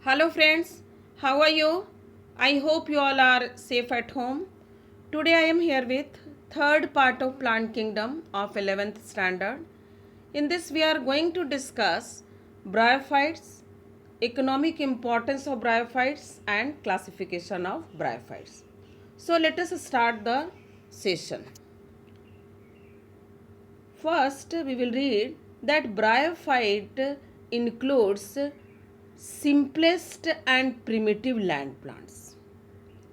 Hello friends, how are you? I hope you all are safe at home. Today I am here with third part of Plant Kingdom of 11th standard. In this we are going to discuss bryophytes, economic importance of bryophytes and classification of bryophytes. So let us start the session. First, we will read that bryophyte includes simplest and primitive land plants.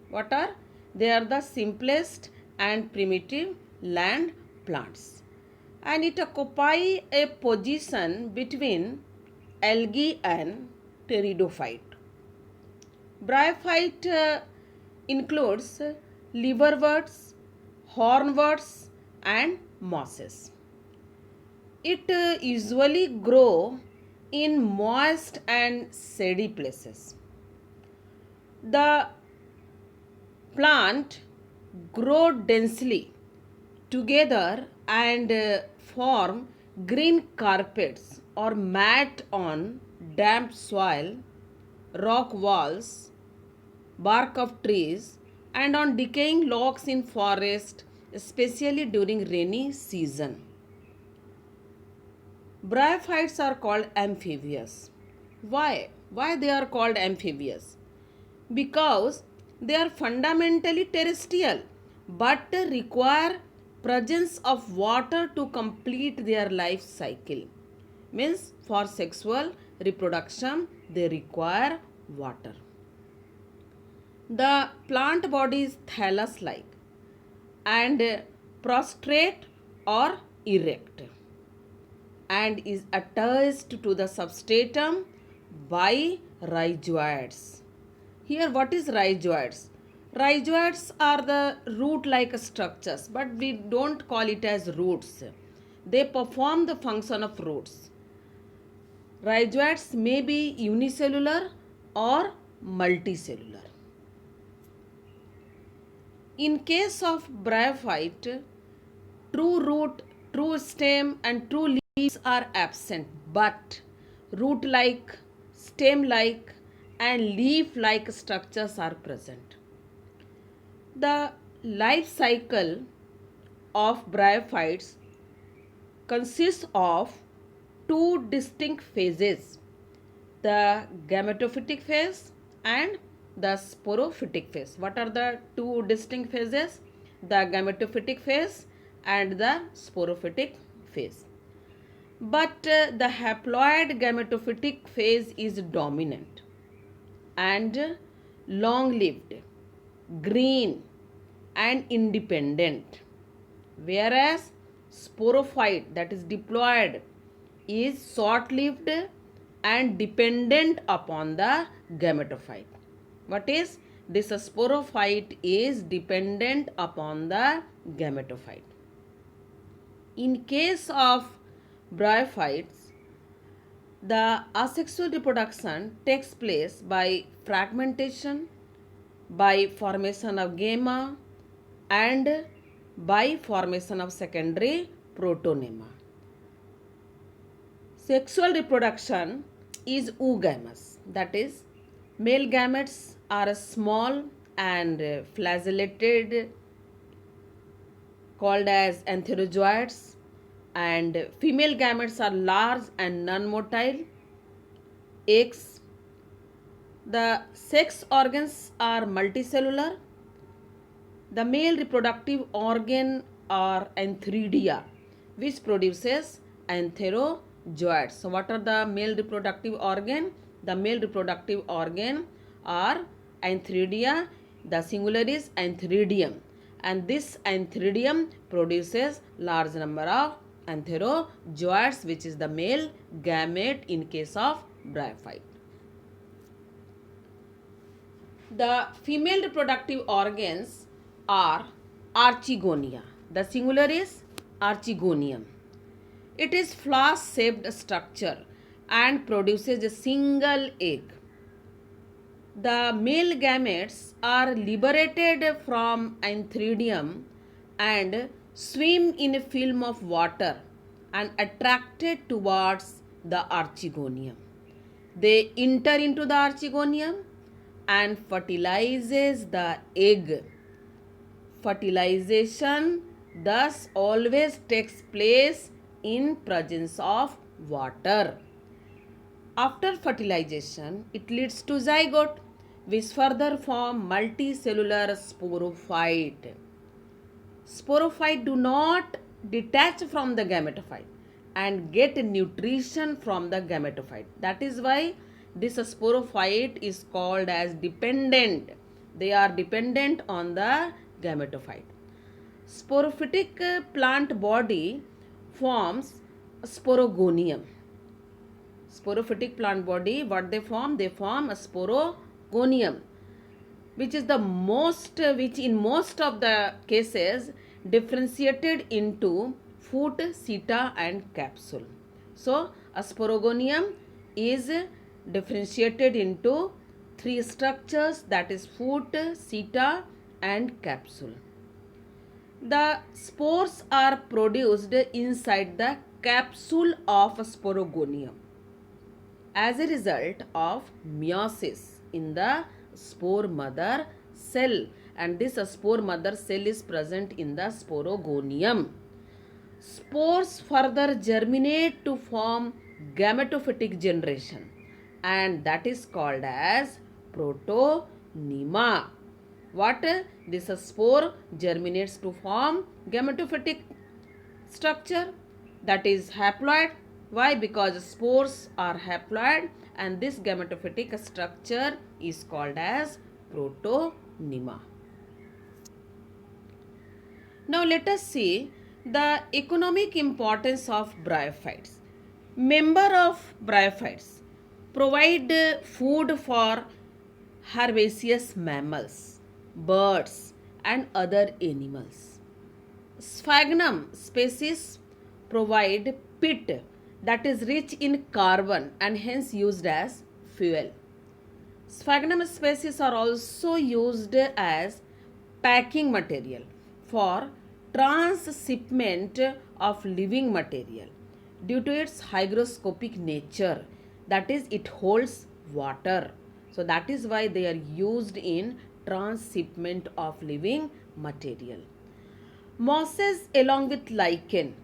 What are? They are the simplest and primitive land plants. And it occupy a position between algae and pteridophyte. Bryophyte includes liverworts, hornworts and mosses. It usually grow in moist and shady places. The plant grow densely together and form green carpets or mat on damp soil, rock walls, bark of trees and on decaying logs in forest, especially during rainy season. Bryophytes are called amphibious. Why? Why they are called amphibious? Because they are fundamentally terrestrial but require presence of water to complete their life cycle. Means for sexual reproduction they require water. The plant body is thallus like and prostrate or erect and is attached to the substratum by rhizoids. Here, what is rhizoids? Rhizoids are the root-like structures, but we don't call it as roots. They perform the function of roots. Rhizoids may be unicellular or multicellular. In case of bryophyte, true root, true stem and true leaves are absent, but root-like, stem-like and leaf-like structures are present. The life cycle of bryophytes consists of two distinct phases, the gametophytic phase and the sporophytic phase. What are the two distinct phases? The gametophytic phase and the sporophytic phase. But the haploid gametophytic phase is dominant and long lived, green and independent, whereas sporophyte, that is diploid, is short lived and dependent upon the gametophyte. What is this? Sporophyte is dependent upon the gametophyte. In case of bryophytes, the asexual reproduction takes place by fragmentation, by formation of gamma, and by formation of secondary protonema. Sexual reproduction is oogamous, that is, male gametes are small and flagellated, called as antherozoids, and female gametes are large and non-motile eggs. The sex organs are multicellular. The male reproductive organ are antheridia, which produces antherozoids. So what are the male reproductive organ? The male reproductive organ are antheridia. The singular is antheridium, and this antheridium produces large number of antherozoids, which is the male gamete in case of bryophyte. The female reproductive organs are archegonia. The singular is archegonium. It is flask-shaped structure and produces a single egg. The male gametes are liberated from antheridium and swim in a film of water and attracted towards the archegonium. They enter into the archegonium and fertilizes the egg. Fertilization thus always takes place in presence of water. After fertilization, it leads to zygote, which further form multicellular sporophyte. Sporophyte do not detach from the gametophyte and get nutrition from the gametophyte. That is why this sporophyte is called as dependent. They are dependent on the gametophyte. Sporophytic plant body forms sporogonium. Sporophytic plant body, what they form? They form a sporogonium, which is the most, which in most of the cases differentiated into foot, seta and capsule. So a sporogonium is differentiated into three structures, that is foot, seta and capsule. The spores are produced inside the capsule of a sporogonium as a result of meiosis in the spore mother cell, and this spore mother cell is present in the sporogonium. Spores further germinate to form gametophytic generation, and that is called as protonema. What? This spore germinates to form gametophytic structure, that is haploid. Why? Because spores are haploid and this gametophytic structure is called as protonema. Now let us see the economic importance of bryophytes. Member of bryophytes provide food for herbaceous mammals, birds and other animals. Sphagnum species provide peat that is rich in carbon and hence used as fuel. Sphagnum species are also used as packing material for transshipment of living material due to its hygroscopic nature, that is it holds water. So that is why they are used in transshipment of living material. Mosses along with lichen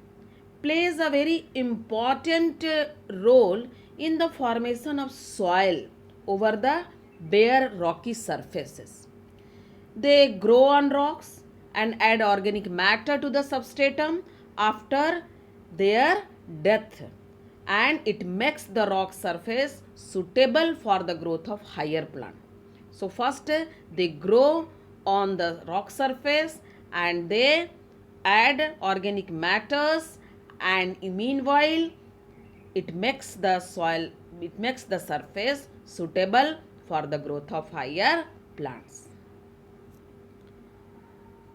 plays a very important role in the formation of soil over the bare rocky surfaces. They grow on rocks and add organic matter to the substratum after their death, and it makes the rock surface suitable for the growth of higher plant. So first they grow on the rock surface and they add organic matters, and meanwhile it makes the surface suitable for the growth of higher plants.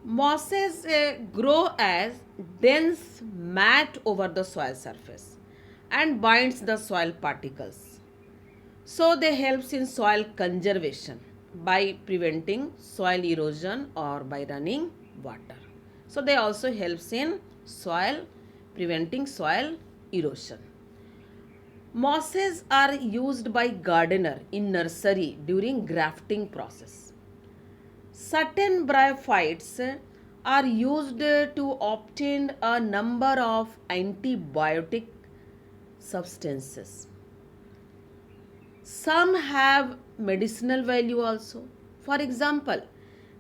Mosses grow as dense mat over the soil surface and binds the soil particles. So they helps in soil conservation by preventing soil erosion or by running water. So they also helps in preventing soil erosion. Mosses are used by gardener in nursery during grafting process. Certain bryophytes are used to obtain a number of antibiotic substances. Some have medicinal value also. For example,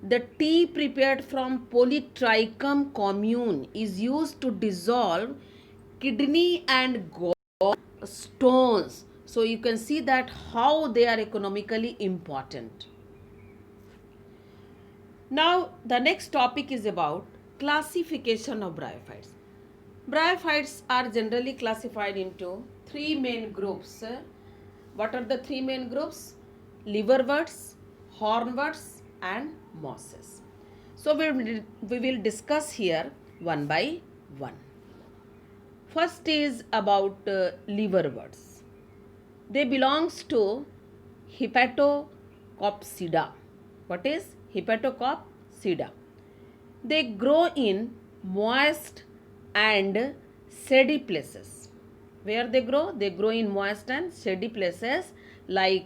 the tea prepared from Polytrichum commune is used to dissolve kidney and gall stones. So you can see that how they are economically important. Now the next topic is about classification of bryophytes. Bryophytes are generally classified into three main groups. What are the three main groups? Liverworts, hornworts and mosses. So we will discuss here one by one. First is about liverworts. They belongs to Hepatocopsida. What is Hepatocopsida? They grow in moist and shady places. Where they grow? They grow in moist and shady places like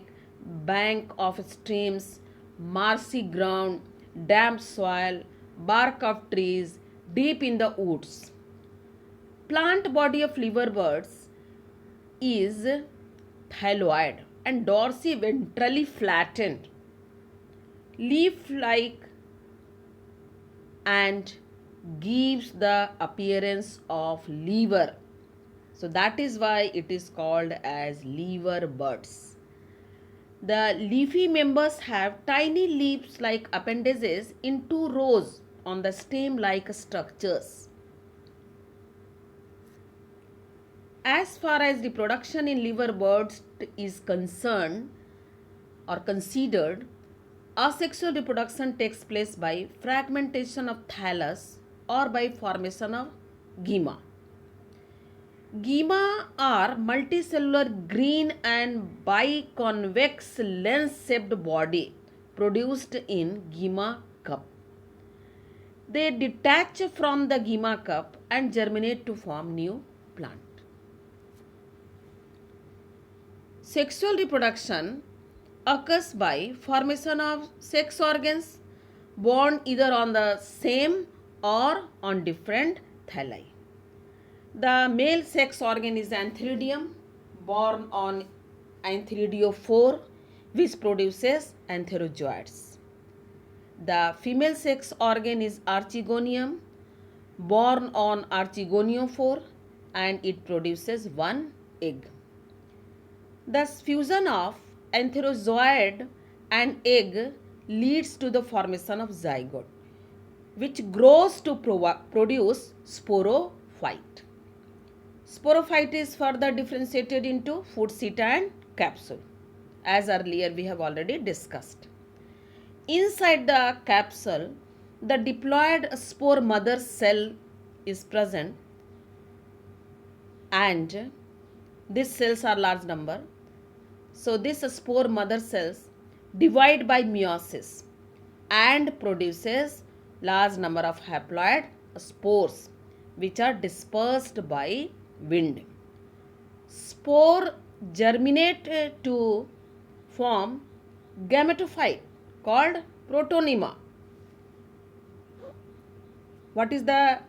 bank of streams, marshy ground, damp soil, bark of trees, deep in the woods. Plant body of liverbirds is thyloid and dorsi-ventrally flattened, leaf-like, and gives the appearance of lever. So that is why it is called as lever birds. The leafy members have tiny leaves like appendages in two rows on the stem like structures. As far as reproduction in liver birds is concerned or considered, asexual reproduction takes place by fragmentation of thallus or by formation of gyma. Gyma are multicellular green and biconvex lens-shaped body produced in gyma cup. They detach from the gyma cup and germinate to form new plant. Sexual reproduction occurs by formation of sex organs born either on the same or on different thalli. The male sex organ is antheridium, born on antheridiophore, which produces antherozoids. The female sex organ is archegonium, born on archegoniophore, and it produces one egg. The fusion of antherozoid and egg leads to the formation of zygote, which grows to produce sporophyte. Sporophyte is further differentiated into food seta and capsule, as earlier we have already discussed. Inside the capsule, the diploid spore mother cell is present, and these cells are large number. So this spore mother cells divide by meiosis and produces large number of haploid spores which are dispersed by wind. Spore germinate to form gametophyte called protonyma. What is the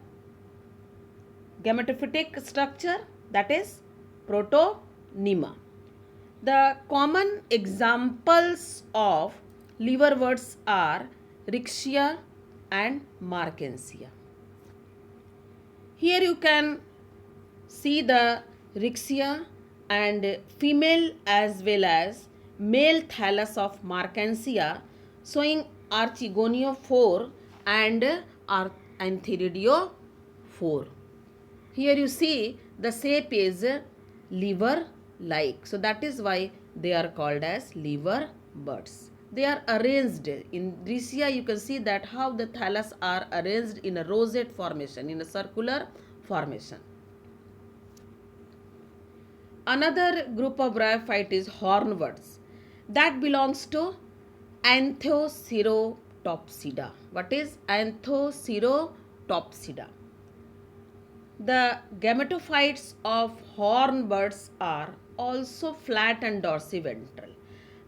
gametophytic structure? That is protonyma. The common examples of liverbirds are Rixia and Markensia. Here you can see the Rixia and female as well as male thallus of Markensia showing archegoniophore and antheridiophore. Here you see the shape is liver like. So that is why they are called as liver birds. They are arranged in Rixia. You can see that how the thallus are arranged in a rosette formation, in a circular formation. Another group of bryophyte is hornbirds. That belongs to Anthoceratopsida. What is Anthoceratopsida? The gametophytes of hornbirds are also flat and dorsiventral.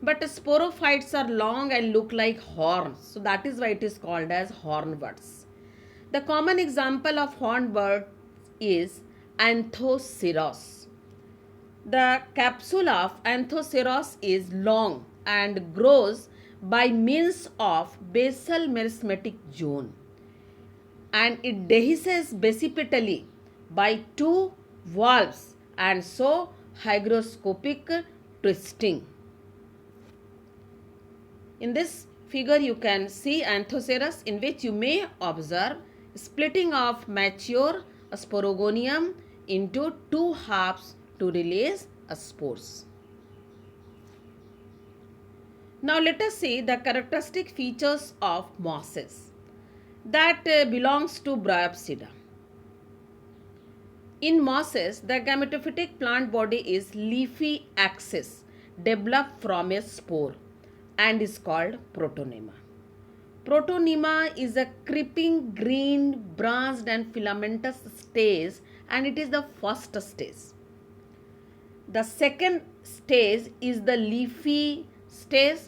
But sporophytes are long and look like horns. So that is why it is called as hornbirds. The common example of hornbird is Anthoceros. The capsule of Anthoceros is long and grows by means of basal meristematic zone, and it dehisces basipetally by two valves and so hygroscopic twisting. In this figure you can see Anthoceros, in which you may observe splitting of mature sporogonium into two halves to release spores. Now let us see the characteristic features of mosses that belongs to Bryopsida. In mosses, the gametophytic plant body is leafy axis developed from a spore and is called protonyma. Protonyma is a creeping green branched and filamentous stage, and it is the first stage. The second stage is the leafy stage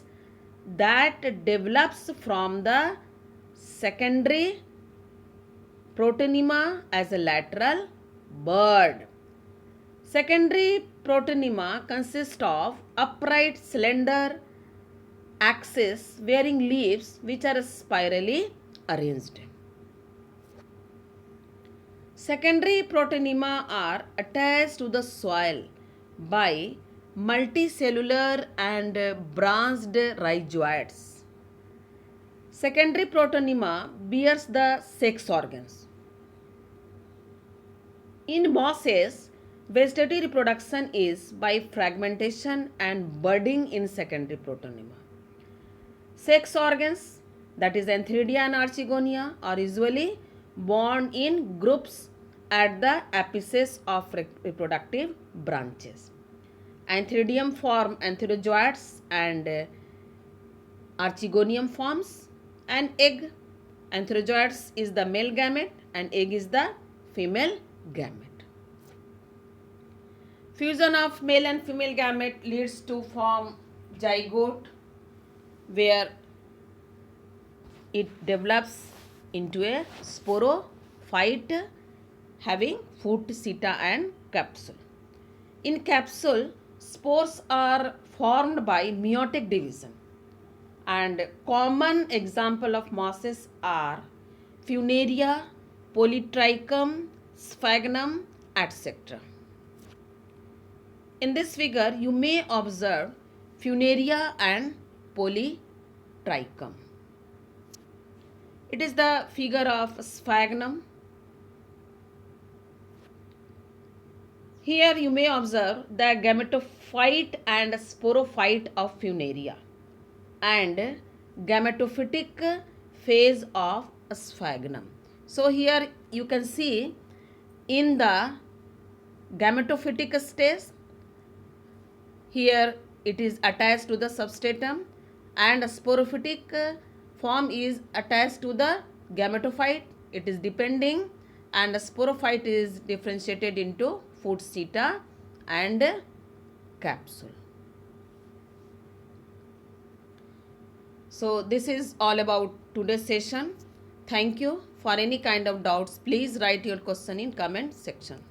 that develops from the secondary protonema as a lateral bud. Secondary protonema consists of upright, slender axis bearing leaves which are spirally arranged. Secondary protonema are attached to the soil by multicellular and branched rhizoids. Secondary protonema bears the sex organs. In mosses, vegetative reproduction is by fragmentation and budding in secondary protonema. Sex organs, that is Antheridia and Archegonia, are usually born in groups at the apices of reproductive branches. Antheridium form antherozoites and Archegonium forms an egg. Antherozoites is the male gamete and egg is the female gamete. Fusion of male and female gamete leads to form zygote, where it develops into a sporophyte having foot, seta and capsule. In capsule, spores are formed by meiotic division, and common example of mosses are Funaria, Polytrichum, Sphagnum, etc. In this figure, you may observe Funaria and Polytrichum. It is the figure of Sphagnum. Here you may observe the gametophyte and sporophyte of Funaria and gametophytic phase of Sphagnum. So here you can see in the gametophytic stage, here it is attached to the substratum, and sporophytic form is attached to the gametophyte. It is depending, and the sporophyte is differentiated into foot, seta and capsule. So this is all about today's session. Thank you. For any kind of doubts, please write your question in comment section.